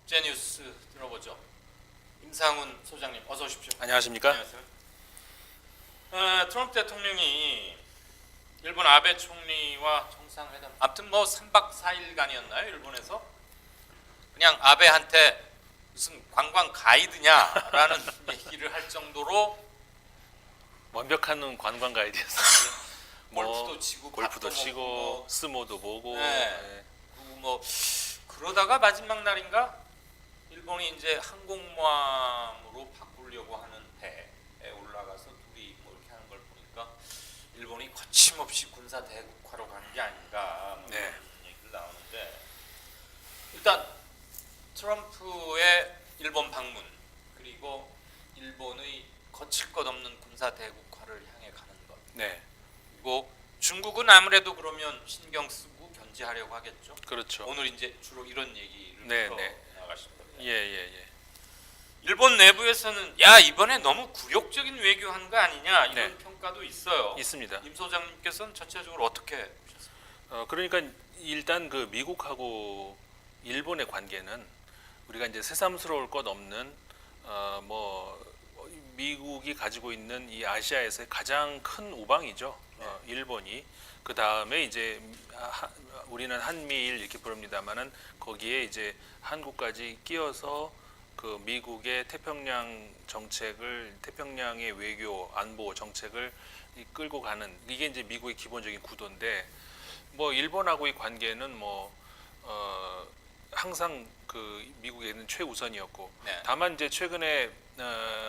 국제뉴스 들어보죠. 임상훈 소장님 어서 오십시오. 안녕하십니까? 안녕하세요. 트럼프 대통령이 일본 아베 총리와 정상회담, 아무튼 뭐 3박 4일간이었나요? 일본에서 그냥 아베한테 무슨 관광 가이드냐라는 얘기를 할 정도로 완벽한 관광 가이드였습니다. 골프도 치고 골프도 밥도 치고 먹고, 스모도 보고. 네. 그리고 뭐 그러다가 마지막 날인가 일본이 이제 항공모함으로 바꾸려고 하는 배에 올라가서 둘이 뭐 이렇게 하는 걸 보니까 일본이 거침없이 군사 대국화로 가는 게 아닌가 뭐 네. 이런 얘기를 나오는데, 일단 트럼프의 일본 방문 그리고 일본의 거칠 것 없는 군사 대국화를 향해 가는 것, 네, 그리고 중국은 아무래도 그러면 신경 쓰고 견제하려고 하겠죠. 그렇죠. 오늘 이제 주로 이런 얘기를 네, 풀어 네. 나가실 겁니다. 예. 일본 내부에서는 야 이번에 너무 굴욕적인 외교한 거 아니냐 이런 네. 평가도 있어요. 있습니다. 임 소장님께서는 전체적으로 어떻게 보셨습니까? 그러니까 일단 그 미국하고 일본의 관계는 우리가 이제 새삼스러울 것 없는 뭐 미국이 가지고 있는 이 아시아에서의 가장 큰 우방이죠. 일본이. 그 다음에 이제 우리는 한미일 이렇게 부릅니다만은 거기에 이제 한국까지 끼어서 그 미국의 태평양 정책을, 태평양의 외교 안보 정책을 끌고 가는, 이게 이제 미국의 기본적인 구도인데, 뭐 일본하고의 관계는 뭐 항상 그 미국에는 최우선이었고, 네. 다만 이제 최근에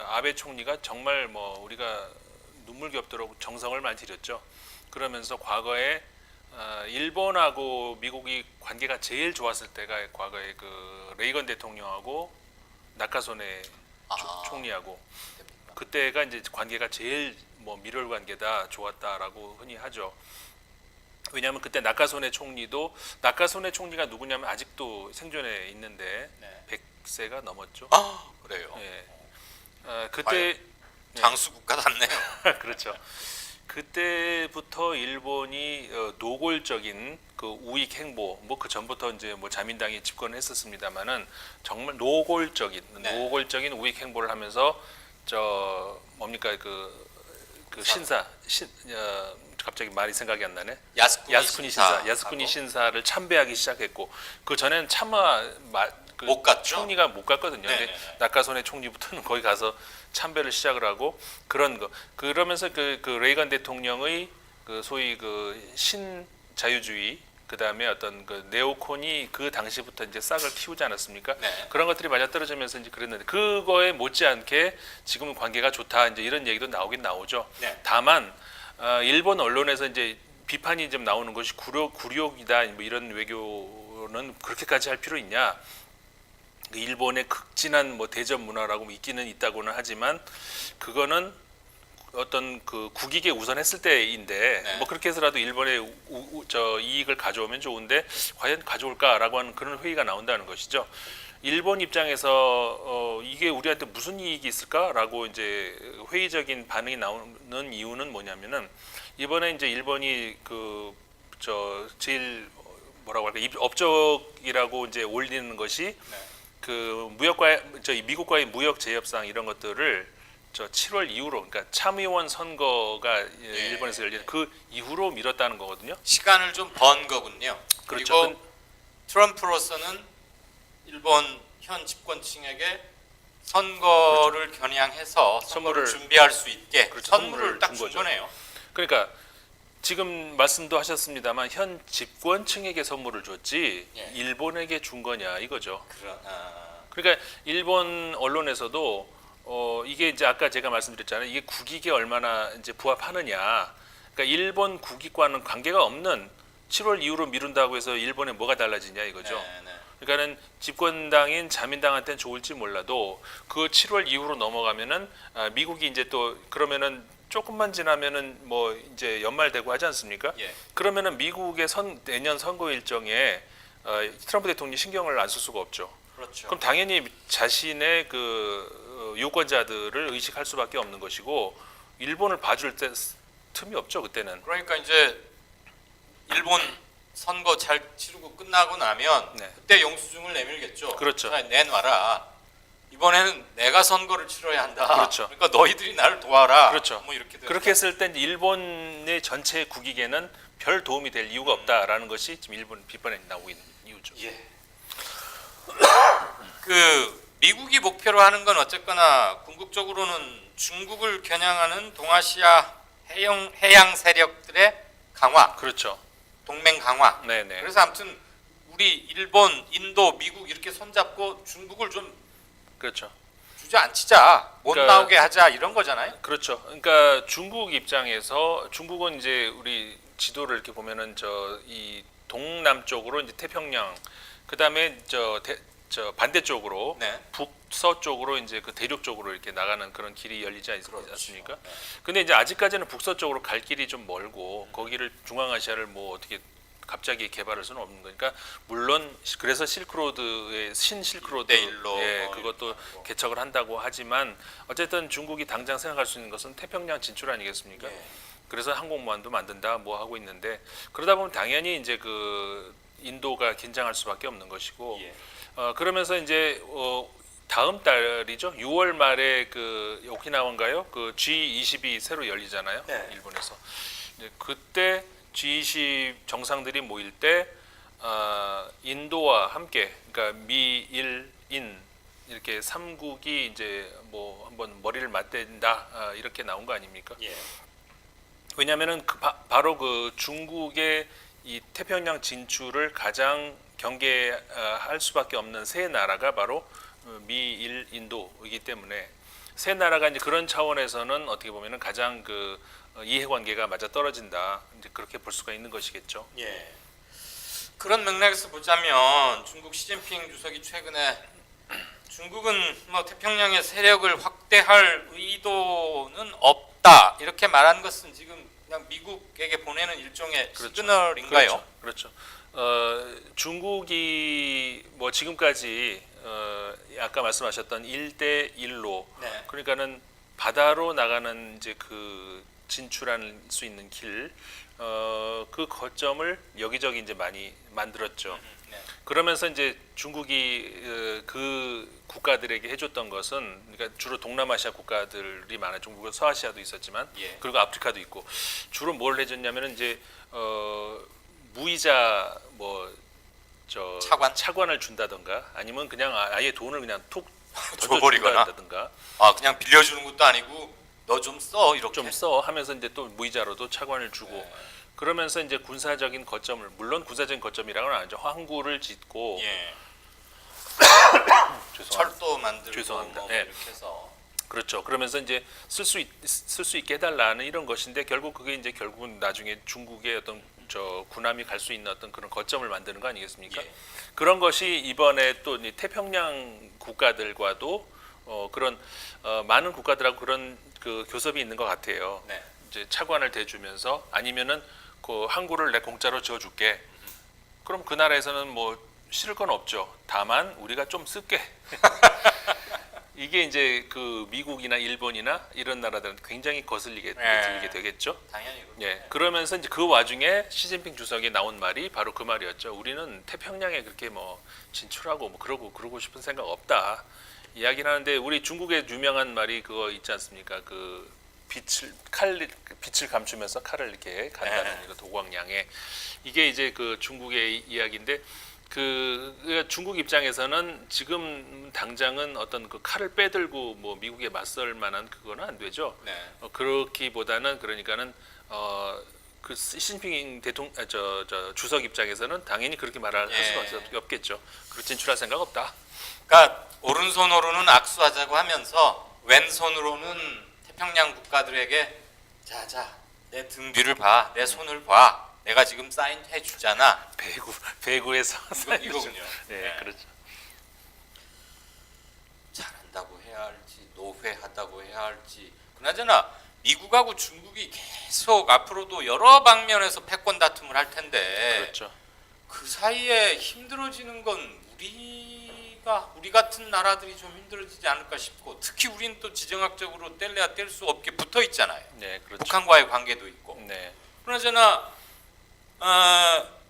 아베 총리가 정말 뭐 우리가 눈물겹도록 정성을 많이 들였죠. 그러면서 과거에 일본하고 미국이 관계가 제일 좋았을 때가 과거에 그 레이건 대통령하고 나카소네 총리하고, 그때가 이제 관계가 제일 뭐 밀월 관계다, 좋았다라고 흔히 하죠. 왜냐하면 그때 나카소네 총리가 누구냐면 아직도 생존해 있는데 네. 100세가 넘었죠. 아 그래요. 예. 그때 장수국가 같네요. 그렇죠. 그때부터 일본이 노골적인 그 우익 행보, 뭐 그 전부터 이제 뭐 자민당이 집권을 했었습니다만은 정말 노골적인 우익 행보를 하면서 저 뭡니까 그 갑자기 말이 생각이 안 나네. 야스쿠니 신사를 참배하기 시작했고, 그 전에는 차마 못 갔죠? 총리가 못 갔거든요. 근데 네네네. 나카소네 총리부터는 거기 가서 참배를 시작을 하고 그런 거. 그러면서 그 레이건 대통령의 그 소위 그 신자유주의, 그 다음에 어떤 그 네오콘이 그 당시부터 이제 싹을 틔우지 않았습니까? 네. 그런 것들이 맞아떨어지면서 이제 그랬는데, 그거에 못지않게 지금은 관계가 좋다, 이제 이런 얘기도 나오긴 나오죠. 네. 다만 일본 언론에서 이제 비판이 좀 나오는 것이 굴욕이다, 뭐 이런 외교는 그렇게까지 할 필요 있냐? 일본의 극진한 뭐 대전 문화라고 있기는 있다고는 하지만 그거는 어떤 그 국익에 우선했을 때인데, 네. 뭐 그렇게 해서라도 일본의 이익을 가져오면 좋은데 과연 가져올까라고 하는 그런 회의가 나온다는 것이죠. 일본 입장에서 이게 우리한테 무슨 이익이 있을까라고 이제 회의적인 반응이 나오는 이유는 뭐냐면은, 이번에 이제 일본이 제일 뭐라고 할까, 업적이라고 이제 올리는 것이 네. 그 미국과의 무역 재협상 이런 것들을 7월 이후로, 그러니까 참의원 선거가 일본에서 열리는 그 이후로 미뤘다는 거거든요. 시간을 좀 번 거군요. 그렇죠. 그리고 트럼프로서는 일본 현 집권층에게 선거를 겨냥해서 선거를 준비할 수 있게 선물을 딱 준 거네요. 그러니까 지금 말씀도 하셨습니다만 현 집권층에게 선물을 줬지 예. 일본에게 준 거냐 이거죠. 그러니까 그러니까 일본 언론에서도 이게 이제 아까 제가 말씀드렸잖아요. 이게 국익에 얼마나 이제 부합하느냐. 그러니까 일본 국익과는 관계가 없는 7월 이후로 미룬다고 해서 일본에 뭐가 달라지냐 이거죠. 네. 그러니까는 집권당인 자민당한테는 좋을지 몰라도 그 7월 이후로 넘어가면은 미국이 이제 또 그러면은 조금만 지나면은 뭐 이제 연말 되고 하지 않습니까? 예. 그러면은 미국의 내년 선거 일정에 트럼프 대통령이 신경을 안 쓸 수가 없죠. 그렇죠. 그럼 당연히 자신의 그 유권자들을 의식할 수밖에 없는 것이고, 일본을 봐줄 때 틈이 없죠 그때는. 그러니까 이제 일본 선거 잘 치르고 끝나고 나면 네. 그때 영수증을 내밀겠죠. 그렇죠. 자, 내놔라. 이번에는 내가 선거를 치러야 한다. 그렇죠. 그러니까 너희들이 나를 도와라. 그렇죠. 뭐 이렇게 그렇게 했을 때 일본의 전체 국익에는 별 도움이 될 이유가 없다라는 것이 지금 일본 비판에 나오고 있는 이유죠. 예. 그 미국이 목표로 하는 건 어쨌거나 궁극적으로는 중국을 겨냥하는 동아시아 해양 세력들의 강화, 그렇죠. 동맹 강화. 네네. 그래서 아무튼 우리 일본, 인도, 미국 이렇게 손잡고 중국을 좀 그렇죠. 주저앉히자, 못 그러니까- 나오게 하자 이런 거잖아요. 그렇죠. 그러니까 중국 입장에서 중국은 이제 우리 지도를 이렇게 보면은 저 이 동남쪽으로 이제 태평양, 그다음에 저 반대쪽으로 네. 북서쪽으로 이제 그 대륙 쪽으로 이렇게 나가는 그런 길이 열리지 그렇죠. 않습니까? 네. 근데 이제 아직까지는 북서쪽으로 갈 길이 좀 멀고 거기를 중앙아시아를 뭐 어떻게 갑자기 개발할 수는 없는 거니까 물론 그래서 실크로드의 신실크로드 일대일로 예, 뭐 그것도 이렇게 하고. 개척을 한다고 하지만 어쨌든 중국이 당장 생각할 수 있는 것은 태평양 진출 아니겠습니까? 예. 그래서 항공모함도 만든다 뭐 하고 있는데 그러다 보면 당연히 이제 그 인도가 긴장할 수밖에 없는 것이고 예. 그러면서 이제 다음 달이죠. 6월 말에 그 오키나와인가요? 그 G20이 새로 열리잖아요. 네. 일본에서. 이제 그때 G20 정상들이 모일 때 인도와 함께 그러니까 미, 인 이렇게 3국이 이제 뭐 한번 머리를 맞댄다 이렇게 나온 거 아닙니까? 예. 왜냐하면은 바로 그 중국의 이 태평양 진출을 가장 경계할 수밖에 없는 세 나라가 바로 미, 일, 인도이기 때문에 세 나라가 이제 그런 차원에서는 어떻게 보면은 가장 그 이해관계가 맞아 떨어진다 이제 그렇게 볼 수가 있는 것이겠죠. 예. 그런 맥락에서 보자면 중국 시진핑 주석이 최근에 중국은 뭐 태평양의 세력을 확대할 의도는 없다 이렇게 말한 것은 지금 그냥 미국에게 보내는 일종의 그렇죠. 시그널인가요? 그렇죠. 중국이 뭐 지금까지 아까 말씀하셨던 1대1로 네. 그러니까는 바다로 나가는 이제 그 진출할 수 있는 길, 그 거점을 여기저기 이제 많이 만들었죠. 네. 그러면서 이제 중국이 그 국가들에게 해줬던 것은 그러니까 주로 동남아시아 국가들이 많아요. 중국은 서아시아도 있었지만 예. 그리고 아프리카도 있고 주로 뭘 해줬냐면은 이제 무이자 뭐 저 차관? 을 준다던가 아니면 그냥 아예 돈을 그냥 톡 줘버리거나. 던져준다든가 아 그냥 빌려주는 것도 아니고 너 좀 써 이렇게. 좀 써 하면서 이제 또 무이자로도 차관을 주고 네. 그러면서 이제 군사적인 거점을 물론 군사적인 거점이라고는 아니죠. 항구를 짓고 예. 죄송합니다. 철도 만들고 죄송합니다. 뭐 네. 이렇게 해서. 그렇죠. 그러면서 이제 쓸 수 있게 해달라는 이런 것인데 결국 그게 이제 결국은 나중에 중국의 어떤 저 군함이 갈 수 있는 어떤 그런 거점을 만드는 거 아니겠습니까? 예. 그런 것이 이번에 또 이 태평양 국가들과도 그런 많은 국가들하고 그런 그 교섭이 있는 것 같아요. 네. 이제 차관을 대주면서 아니면은 그 항구를 내 공짜로 지어줄게. 그럼 그 나라에서는 뭐 싫을 건 없죠. 다만 우리가 좀 쓸게. 이게 이제 그 미국이나 일본이나 이런 나라들은 굉장히 거슬리게 들리게 되겠죠. 당연히 그렇죠. 예. 그러면서 이제 그 와중에 시진핑 주석이 나온 말이 바로 그 말이었죠. 우리는 태평양에 그렇게 뭐 진출하고 뭐 그러고 싶은 생각 없다. 이야기를 하는데 우리 중국의 유명한 말이 그거 있지 않습니까? 그 빛을 감추면서 칼을 이렇게 간다는 이거 도광양에 이게 이제 그 중국의 이야기인데 그 중국 입장에서는 지금 당장은 어떤 그 칼을 빼들고 뭐 미국에 맞설 만한 그거는 안 되죠. 네. 그렇기보다는 그러니까는 그 시진핑 대통령 저 주석 입장에서는 당연히 그렇게 말할 예. 수가 없겠죠. 그리고 진출할 생각 없다. 그러니까 오른손으로는 악수하자고 하면서 왼손으로는 태평양 국가들에게 자자 내 등 뒤를 봐, 내 손을 봐. 내가 지금 사인해 주잖아. 배구에서 이거군요. 네, 네. 그렇죠. 잘한다고 해야 할지 노회하다고 해야 할지 그나저나 미국하고 중국이 계속 앞으로도 여러 방면에서 패권 다툼을 할 텐데 그렇죠. 그 사이에 힘들어지는 건 우리 같은 나라들이 좀 힘들어지지 않을까 싶고 특히 우리는 또 지정학적으로 뗄래야 뗄 수 없게 붙어 있잖아요. 네, 그렇죠. 북한과의 관계도 있고 네, 그나저나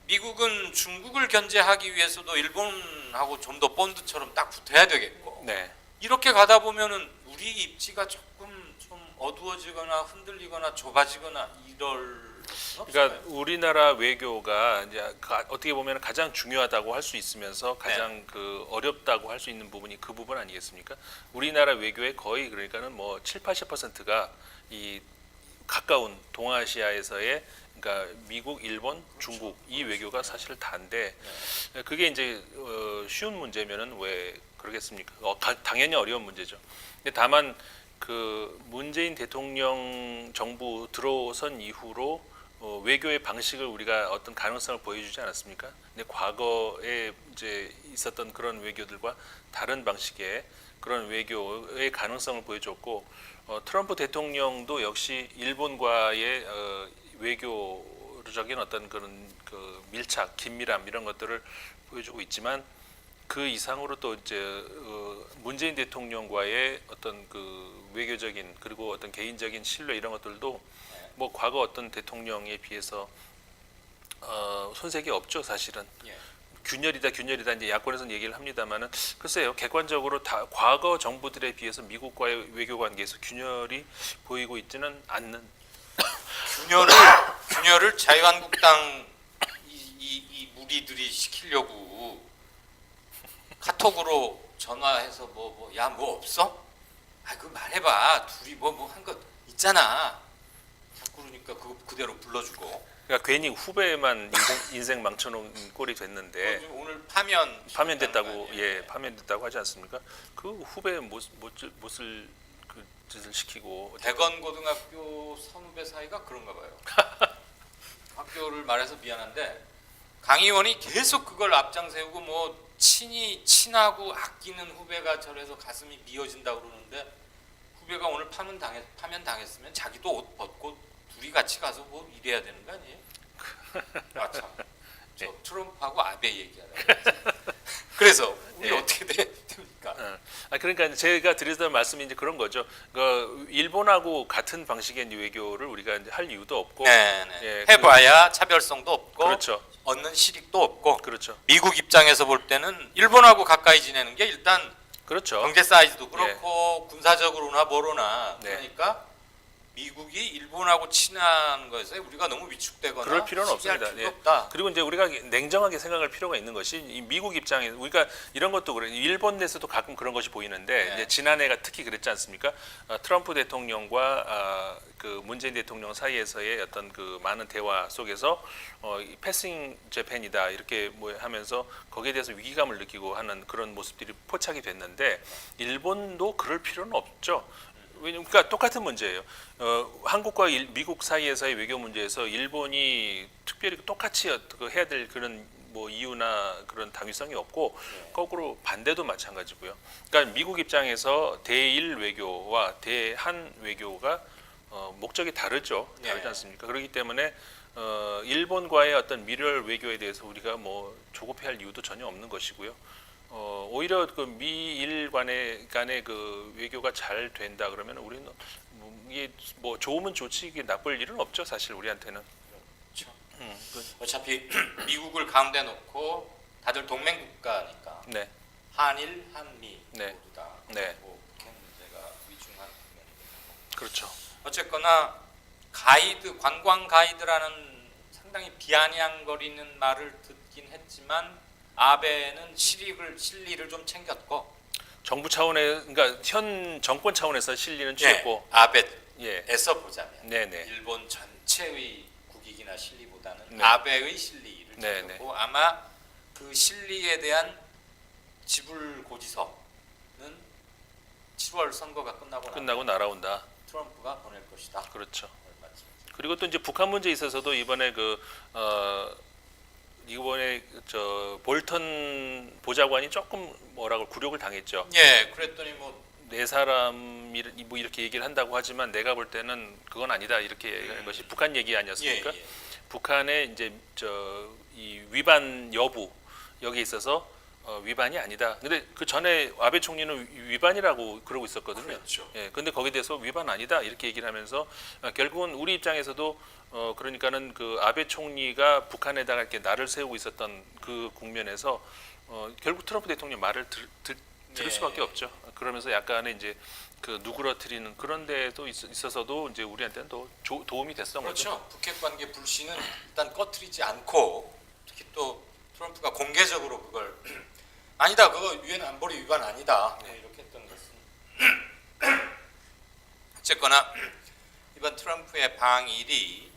미국은 중국을 견제하기 위해서도 일본하고 좀 더 본드처럼 딱 붙어야 되겠고 네. 이렇게 가다 보면은 우리 입지가 조금 좀 어두워지거나 흔들리거나 좁아지거나 이럴 수는 그러니까 없을까요? 우리나라 외교가 이제 어떻게 보면 가장 중요하다고 할 수 있으면서 가장 그 어렵다고 할 수 있는 부분이 그 부분 아니겠습니까? 우리나라 외교의 거의 그러니까는 뭐 7, 80%가 이 가까운 동아시아에서의 그러니까 미국, 일본, 중국 이 외교가 사실 다인데 그게 이제 쉬운 문제면은 왜 그러겠습니까? 당연히 어려운 문제죠. 근데 다만 그 문재인 대통령 정부 들어선 이후로 외교의 방식을 우리가 어떤 가능성을 보여주지 않았습니까? 근데 과거에 이제 있었던 그런 외교들과 다른 방식의 그런 외교의 가능성을 보여줬고 트럼프 대통령도 역시 일본과의 외교적인 어떤 그런 그 밀착, 긴밀함 이런 것들을 보여주고 있지만 그 이상으로 또 이제 문재인 대통령과의 어떤 그 외교적인 그리고 어떤 개인적인 신뢰 이런 것들도 뭐 과거 어떤 대통령에 비해서 손색이 없죠 사실은. 예. 균열이다 이제 야권에서는 얘기를 합니다만은 글쎄요 객관적으로 다 과거 정부들에 비해서 미국과의 외교 관계에서 균열이 보이고 있지는 않는. 균열을 자유한국당 이 무리들이 시키려고 카톡으로 전화해서 야 뭐 없어? 아 그 말해봐 둘이 뭐 한 거 있잖아. 자꾸 그러니까 그거 그대로 불러주고. 그러니까 괜히 후배만 인생 망쳐놓은 꼴이 됐는데 오늘 파면됐다고 파면됐다고 하지 않습니까? 그 후배 못을 그 짓을 시키고 대건고등학교 선후배 사이가 그런가 봐요. 학교를 말해서 미안한데 강 의원이 계속 그걸 앞장세우고 뭐 친하고 아끼는 후배가 저래서 가슴이 미어진다 그러는데 후배가 오늘 파면 당했으면 자기도 옷 벗고 둘이 같이 가서 뭐 일해야 되는 거 아니에요? 아 참, 저 트럼프하고 아베 얘기하다. 그래서 우리 어떻게 됩니까? 그러니까 제가 드리던 말씀이 이제 그런 거죠. 그 일본하고 같은 방식의 외교를 우리가 이제 할 이유도 없고, 네. 해봐야 차별성도 없고, 그렇죠. 얻는 실익도 없고, 그렇죠. 미국 입장에서 볼 때는 일본하고 가까이 지내는 게 일단 그렇죠. 경제 사이즈도 그렇고 군사적으로나 뭐로나 그러니까 미국이 일본하고 친한 것에 우리가 너무 위축되거나 그럴 필요는 시기할 없습니다. 필요가 없다. 그리고 이제 우리가 냉정하게 생각할 필요가 있는 것이 이 미국 입장에 우리가 이런 것도 그래. 일본 내에서도 가끔 그런 것이 보이는데 이제 지난해가 특히 그랬지 않습니까? 트럼프 대통령과 그 문재인 대통령 사이에서의 어떤 그 많은 대화 속에서 이 패싱 재팬이다 이렇게 뭐 하면서 거기에 대해서 위기감을 느끼고 하는 그런 모습들이 포착이 됐는데 일본도 그럴 필요는 없죠. 왜냐면 그러니까 똑같은 문제예요. 한국과 미국 사이에서의 외교 문제에서 일본이 특별히 똑같이 해야 될 그런 뭐 이유나 그런 당위성이 없고 거꾸로 반대도 마찬가지고요. 그러니까 미국 입장에서 대일 외교와 대한 외교가 목적이 다르죠. 다르지 않습니까? 그렇기 때문에 일본과의 어떤 미래의 외교에 대해서 우리가 뭐 조급해할 이유도 전혀 없는 것이고요. 오히려 그 미일 간의 그 외교가 잘 된다 그러면 우리는 이게 뭐 좋으면 좋지 이게 나쁠 일은 없죠 사실 우리한테는. 그렇죠. 어차피 미국을 가운데 놓고 다들 동맹 국가니까 네. 한일, 한미 네. 모두 다 뭐 북핵 문제가 위중한 국면이고. 그렇죠. 어쨌거나 관광 가이드라는 상당히 비아냥거리는 말을 듣긴 했지만 아베는 실리를 좀 챙겼고 정부 차원의 그러니까 현 정권 차원에서 실리는 취했고 아베에서 보자면 네네. 일본 전체의 국익이나 실리보다는 네. 아베의 실리를 네네. 챙겼고 아마 그 실리에 대한 지불 고지서는 7월 선거가 끝나고 날아온다. 트럼프가 보낼 것이다. 그렇죠. 그리고 또 이제 북한 문제에 있어서도 이번에 이번에 저 볼턴 보좌관이 조금 뭐라고 굴욕을 당했죠. 예, 그랬더니 네 사람이 뭐 이렇게 얘기를 한다고 하지만 내가 볼 때는 그건 아니다 이렇게 얘기하는 것이 북한 얘기 아니었습니까? 북한의 이제 이 위반 여부 여기에 있어서 위반이 아니다. 근데 그 전에 아베 총리는 위반이라고 그러고 있었거든요. 그렇죠. 예, 근데 거기에 대해서 위반 아니다 이렇게 얘기를 하면서 결국은 우리 입장에서도 그러니까는 그 아베 총리가 북한에다가 이렇게 날을 세우고 있었던 그 국면에서 결국 트럼프 대통령 말을 들을 예. 수밖에 없죠. 그러면서 약간의 이제 그 누그러뜨리는 그런 데도 있어서도 이제 우리한테는 또 도움이 됐던 거죠. 그렇죠. 북핵 관계 불씨는 일단 꺼트리지 않고 특히 또 트럼프가 공개적으로 그걸 아니다. 그거 유엔 안보리 위반 아니다. 이렇게 했던 것은 어쨌거나 이번 트럼프의 방일이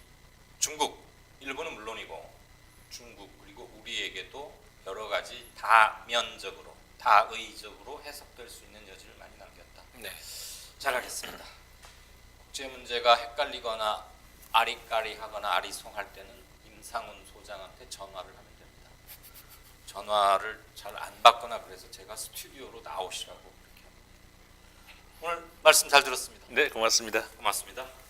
중국, 일본은 물론이고 중국 그리고 우리에게도 여러 가지 다면적으로 다의적으로 해석될 수 있는 여지를 많이 남겼다. 네. 잘하겠습니다. 국제 문제가 헷갈리거나 아리까리하거나 아리송할 때는 임상훈 소장한테 전화를 하면 됩니다. 전화를 잘 안 받거나 그래서 제가 스튜디오로 나오시라고 그렇게 합니다. 오늘 말씀 잘 들었습니다. 네, 고맙습니다. 고맙습니다.